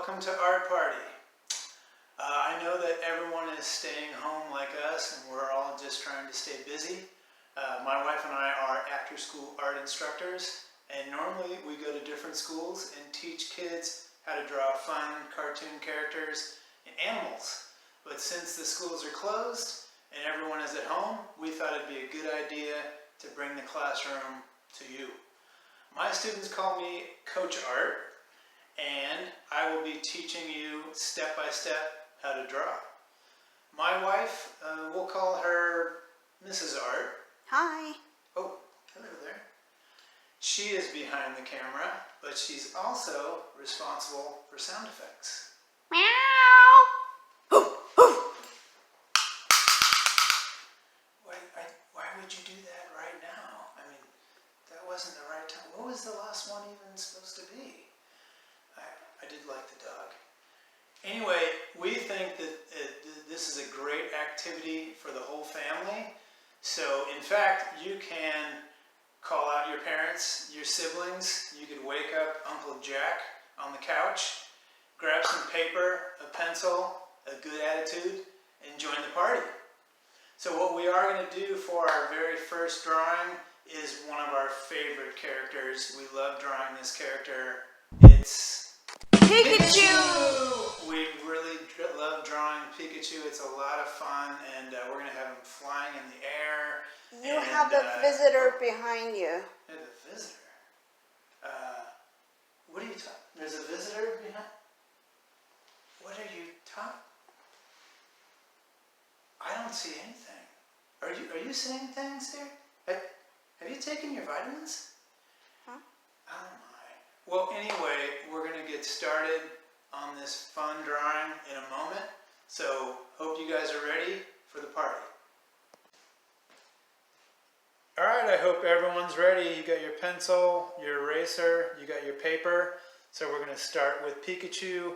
welcome to our party. I know that everyone is staying home like us and we're all just trying to stay busy. My wife and I are after-school art instructors, and normally we go to different schools and teach kids how to draw fun cartoon characters and animals. But since the schools are closed and everyone is at home, we thought it'd be a good idea to bring the classroom to you. My students call me Coach Art, and I will be teaching you step by step how to draw. My wife, we'll call her Mrs. Art. Hi. Oh, hello there. She is behind the camera, but she's also responsible for sound effects. Meow. Why would you do that right now? I mean, that wasn't the right time. What was the last one even supposed to be? I did like the dog. Anyway, we think that this is a great activity for the whole family. So, in fact, you can call out your parents, your siblings. You could wake up Uncle Jack on the couch, grab some paper, a pencil, a good attitude, and join the party. So what we are going to do for our very first drawing is one of our favorite characters. We love drawing this character. It's Pikachu! We really love drawing Pikachu. It's a lot of fun, and we're going to have him flying in the air. You have a visitor behind you. I have a visitor? What are you talking? There's a visitor behind? What are you talking? I don't see anything. Are you seeing things there? Have you taken your vitamins? Huh? Oh my. Well, anyway, we're going to get started on this fun drawing in a moment. So, hope you guys are ready for the party. Alright, I hope everyone's ready. You got your pencil, your eraser, you got your paper. So we're going to start with Pikachu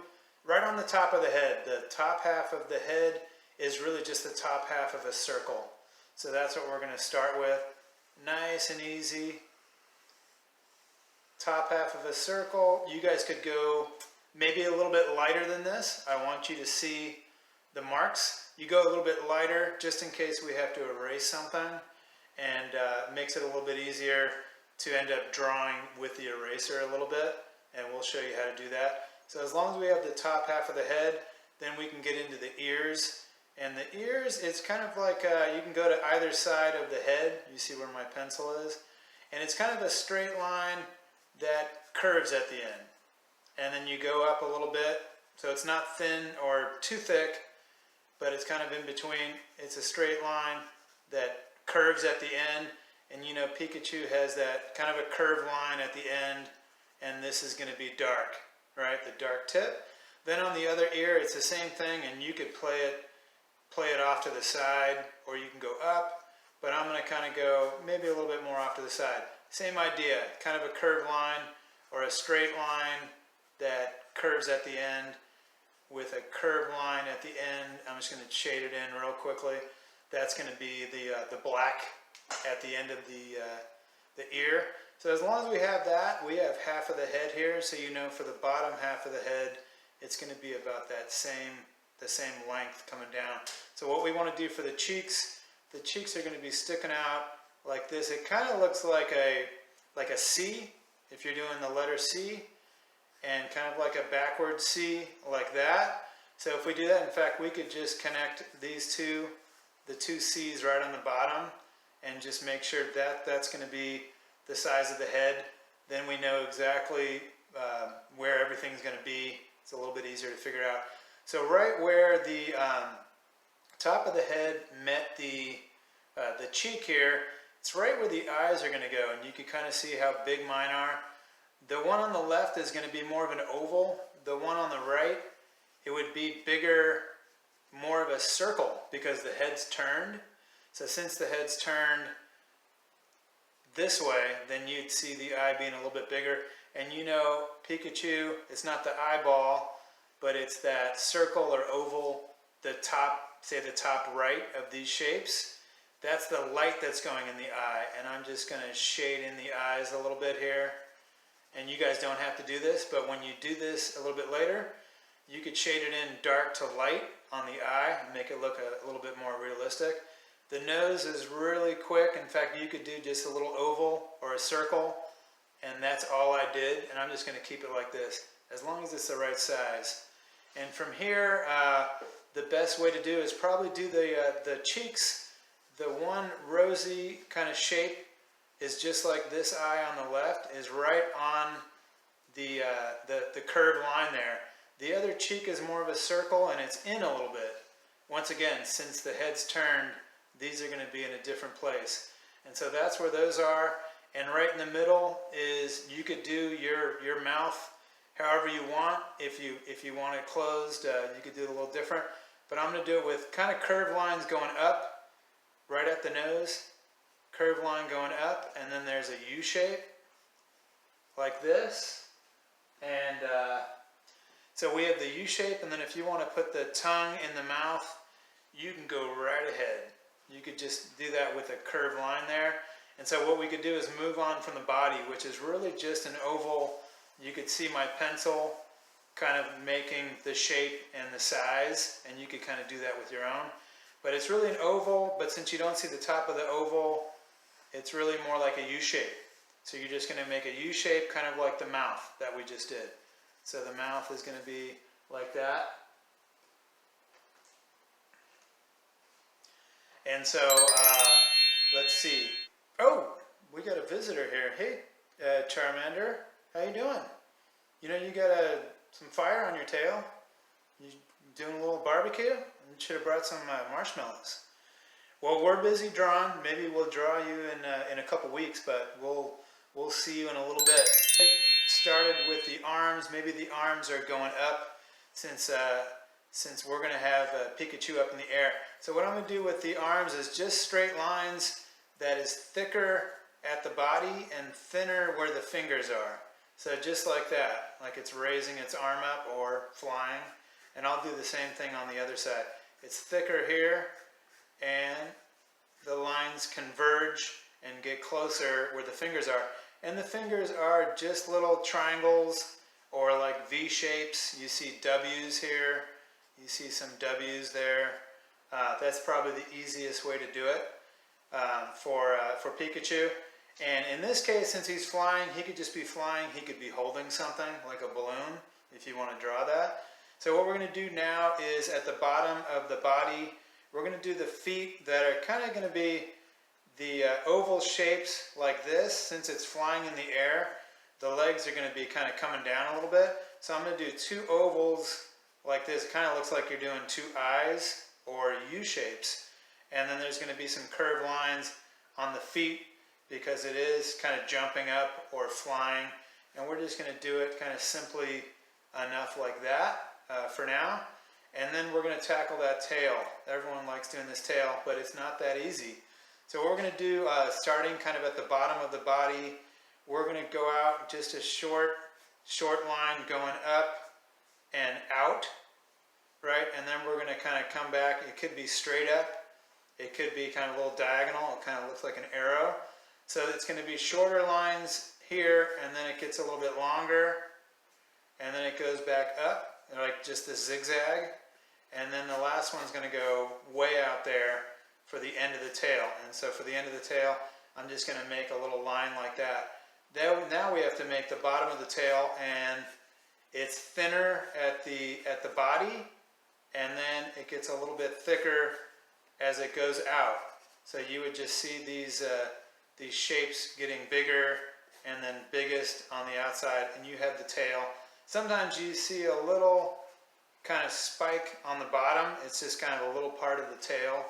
right on the top of the head. The top half of the head is really just the top half of a circle. So that's what we're going to start with. Nice and easy. Top half of a circle. You guys could go maybe a little bit lighter than this. I want you to see the marks. You go a little bit lighter just in case we have to erase something, and makes it a little bit easier to end up drawing with the eraser a little bit, and we'll show you how to do that. So as long as we have the top half of the head, then we can get into the ears. And the ears, it's kind of like you can go to either side of the head. You see where my pencil is? And it's kind of a straight line that curves at the end. And then you go up a little bit. So it's not thin or too thick, but it's kind of in between. It's a straight line that curves at the end. And you know Pikachu has that kind of a curved line at the end. And this is going to be dark, right? The dark tip. Then on the other ear, it's the same thing, and you could play it off to the side, or you can go up, but I'm going to kind of go maybe a little bit more off to the side. Same idea, kind of a curved line or a straight line that curves at the end with a curved line at the end. I'm just going to shade it in real quickly. That's going to be the black at the end of the ear. So as long as we have that, we have half of the head here, so you know for the bottom half of the head, it's going to be about the same length coming down. So what we want to do for the cheeks are going to be sticking out like this. It kind of looks like a C, if you're doing the letter C, and kind of like a backward C like that. So if we do that, in fact, we could just connect these two, the two C's right on the bottom, and just make sure that that's going to be the size of the head. Then we know exactly where everything's going to be. It's a little bit easier to figure out. So right where the top of the head met the cheek here, it's right where the eyes are going to go, and you can kind of see how big mine are. The one on the left is going to be more of an oval. The one on the right, it would be bigger, more of a circle, because the head's turned. So since the head's turned this way, then you'd see the eye being a little bit bigger. And you know, Pikachu, it's not the eyeball, but it's that circle or oval, the top, say the top right of these shapes. That's the light that's going in the eye. And I'm just going to shade in the eyes a little bit here. And you guys don't have to do this, but when you do this a little bit later, you could shade it in dark to light on the eye and make it look a little bit more realistic. The nose is really quick. In fact, you could do just a little oval or a circle, and that's all I did. And I'm just going to keep it like this, as long as it's the right size. And from here, the best way to do is probably do the cheeks. The one rosy kind of shape is just like this eye on the left is right on the curved line there. The other cheek is more of a circle, and it's in a little bit. Once again, since the head's turned, these are going to be in a different place. And so that's where those are. And right in the middle is, you could do your mouth however you want. If you want it closed, you could do it a little different. But I'm going to do it with kind of curved lines going up, right at the nose. Curved line going up, and then there's a U shape, like this. And so we have the U shape, and then if you want to put the tongue in the mouth, you can go right ahead. You could just do that with a curved line there. And so what we could do is move on from the body, which is really just an oval. You could see my pencil kind of making the shape and the size, and you could kind of do that with your own. But it's really an oval, but since you don't see the top of the oval, it's really more like a U shape. So you're just going to make a U shape, kind of like the mouth that we just did. So the mouth is going to be like that. And so, let's see. Oh, we got a visitor here. Hey, Charmander, how you doing? You know, you got some fire on your tail. You doing a little barbecue? You should have brought some marshmallows. Well, we're busy drawing. Maybe we'll draw you in a couple weeks, but we'll see you in a little bit. Started with the arms. Maybe the arms are going up since we're going to have Pikachu up in the air. So what I'm going to do with the arms is just straight lines that is thicker at the body and thinner where the fingers are. So just like that, like it's raising its arm up or flying. And I'll do the same thing on the other side. It's thicker here, and the lines converge and get closer where the fingers are. And the fingers are just little triangles or like V shapes. You see W's here. You see some W's there. That's probably the easiest way to do it for Pikachu. And in this case, since he's flying, he could just be flying. He could be holding something like a balloon if you want to draw that. So what we're going to do now is at the bottom of the body, we're going to do the feet that are kind of going to be the oval shapes like this. Since it's flying in the air, the legs are going to be kind of coming down a little bit. So I'm going to do two ovals like this. It kind of looks like you're doing two eyes or U shapes. And then there's going to be some curved lines on the feet because it is kind of jumping up or flying. And we're just going to do it kind of simply enough like that for now. And then we're going to tackle that tail. Everyone likes doing this tail, but it's not that easy. So what we're going to do, starting kind of at the bottom of the body, we're going to go out just a short line going up and out, right? And then we're going to kind of come back. It could be straight up. It could be kind of a little diagonal. It kind of looks like an arrow. So it's going to be shorter lines here, and then it gets a little bit longer, and then it goes back up, like just a zigzag. And then the last one's going to go way out there for the end of the tail. And so for the end of the tail, I'm just going to make a little line like that. Now we have to make the bottom of the tail, and it's thinner at the body, and then it gets a little bit thicker as it goes out. So you would just see these shapes getting bigger and then biggest on the outside, and you have the tail. Sometimes you see a little kind of spike on the bottom. It's just kind of a little part of the tail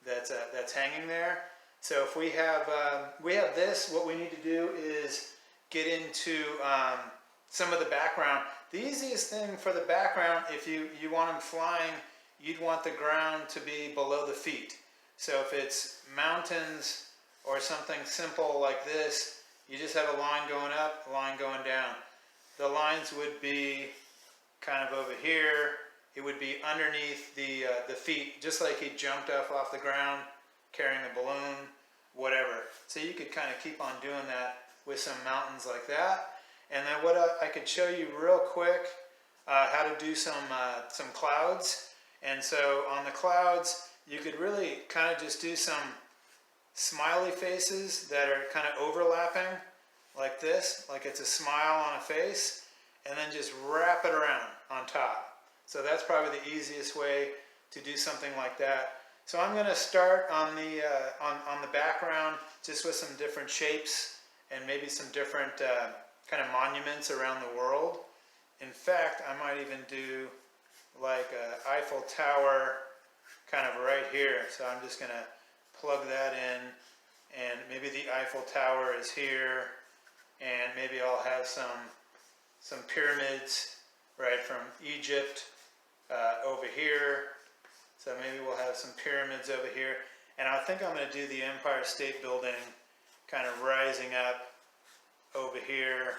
that's hanging there. So if we have this, what we need to do is get into some of the background. The easiest thing for the background, if you want them flying, you'd want the ground to be below the feet. So if it's mountains or something simple like this, you just have a line going up, a line going down. The lines would be kind of over here. It would be underneath the feet, just like he jumped off the ground, carrying a balloon, whatever. So you could kind of keep on doing that with some mountains like that. And then what I could show you real quick, how to do some clouds. And so on the clouds, you could really kind of just do some smiley faces that are kind of overlapping like this, like it's a smile on a face, and then just wrap it around on top. So that's probably the easiest way to do something like that. So I'm going to start on the background just with some different shapes and maybe some different kind of monuments around the world. In fact, I might even do like an Eiffel Tower kind of right here. So I'm just going to plug that in, and maybe the Eiffel Tower is here, and maybe I'll have some pyramids right from Egypt over here. So maybe we'll have some pyramids over here. And I think I'm going to do the Empire State Building kind of rising up over here,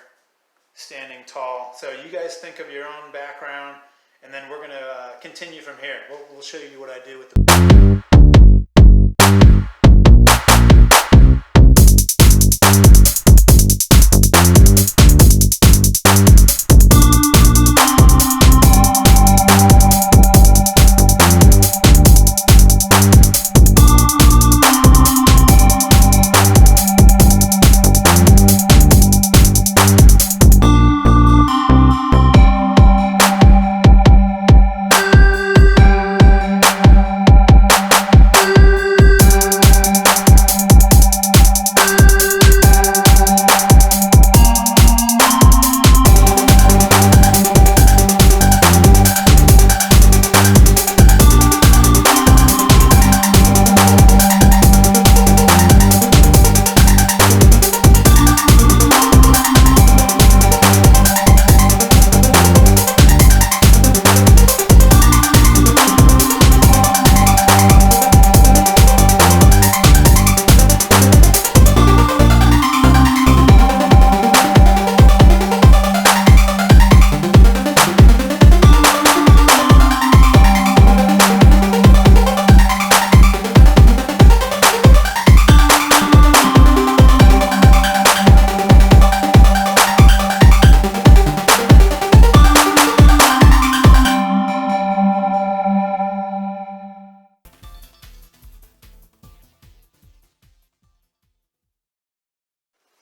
standing tall. So you guys think of your own background, and then we're going to continue from here. We'll show you what I do with the...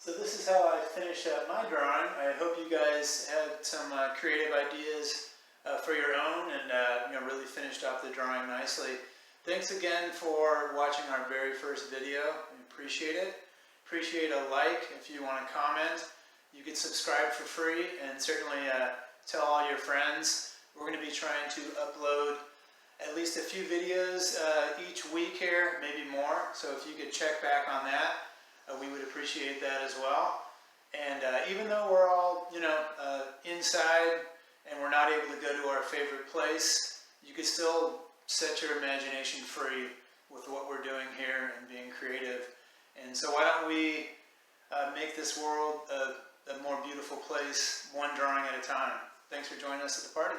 So this is how I finish up my drawing. I hope you guys had some creative ideas for your own, and really finished off the drawing nicely. Thanks again for watching our very first video. We appreciate it. Appreciate a like if you want to comment. You can subscribe for free, and certainly tell all your friends. We're going to be trying to upload at least a few videos each week here, maybe more. So if you could check back on that, we would appreciate that as well. And even though we're all, inside and we're not able to go to our favorite place, you could still set your imagination free with what we're doing here and being creative. And so why don't we make this world a more beautiful place, one drawing at a time. Thanks for joining us at the party.